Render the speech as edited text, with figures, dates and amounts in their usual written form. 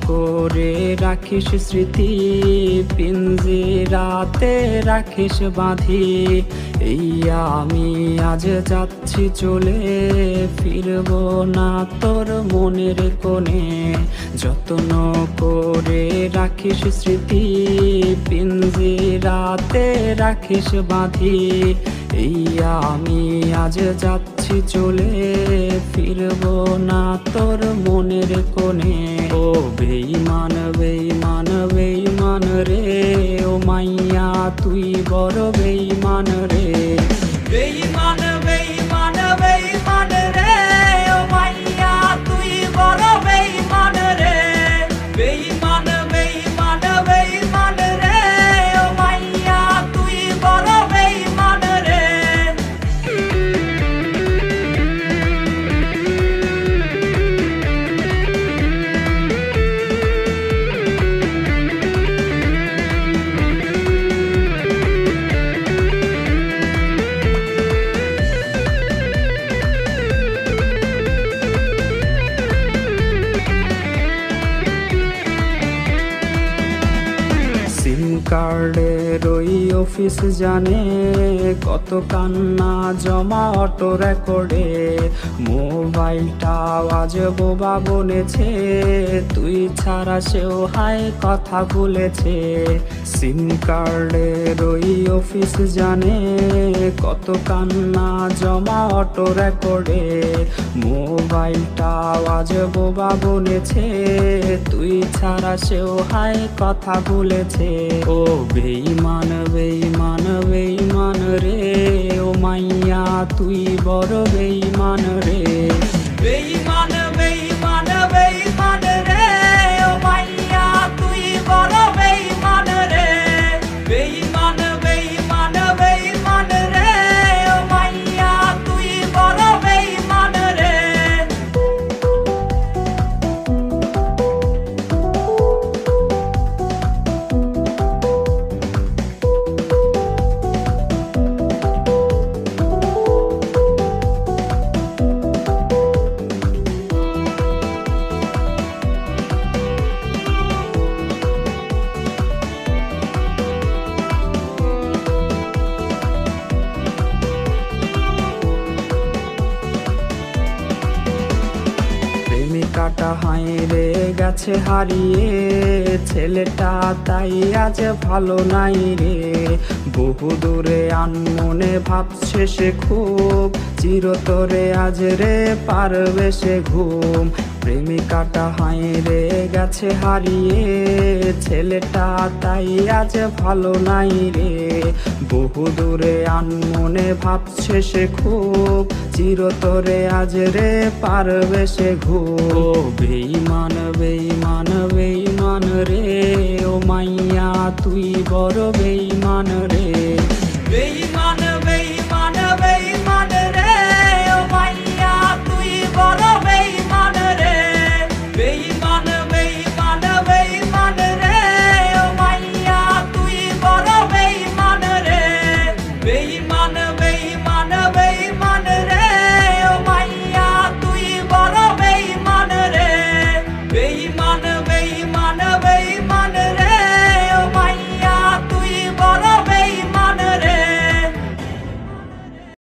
করে রাখিস স্মৃতি, পিঞ্জিরাতে রাখিস বাঁধি। এই আমি আজ যাচ্ছি চলে, ফিরবো না তোর মনের কোণে। যত্ন করে রাখিস স্মৃতি, পিঞ্জিরাতে রাখিস বাঁধি। এই আমি আজ যাচ্ছি চলে, ফিরবো না তোর মনের কোণে। ও বেঈমান বেঈমান বেঈমান রে, ও মাইয়া তুই বড় বেঈমান রে। বেঈমান বেঈমান বেঈমান রে, ও মাইয়া তুই বড় বেঈমান রে। বেঈমান বেঈমান বেঈমান রে, ও মাইয়া তুই বড় বেঈমান রে। সিম কার্ডের ওই অফিস জানে কত কান্না জমা অটো রেকর্ডে। মোবাইলটা আজ বোবা বনেছে, তুই ছাড়া সেও হায় কথা ভুলেছে। সিম কার্ডের ওই অফিস জানে কত কান্না জমা অটো রেকর্ডে। মোবাইলটা আজ বোবা বনেছে, তুই ছাড়া সেও হায় কথা ভুলেছে। ও বেঈমান বেঈমান বেঈমান রে, ও মাইয়া তুই বড় বেঈমান রে। বেঈমান বেঈমান বেঈমান রে, ও মাইয়া তুই বড় বেঈমান রে। বেঈমান বেঈমান বেঈমান রে, ও মাইয়া তুই বড় বেঈমান রে। প্রেমিকাটা হাইরে গেছে হারিয়ে, ছেলেটা তাই আজ ভালো নাই রে। বহু দূরে আনমনে ভাবছে সে খুব, চিরতরে আজ রে পারবে সে ঘুম। প্রেমিকাটা হাইরে গেছে হারিয়ে, ছেলেটা তাই আজ ভালো নাই রে। বহু দূরে আনমনে ভাবছে সে খুব, চিরতরে আজ রে পারবে সে ঘুম। ও বেঈমান বেঈমান বেঈমান রে, ও মাইয়া তুই বড় বেঈমান।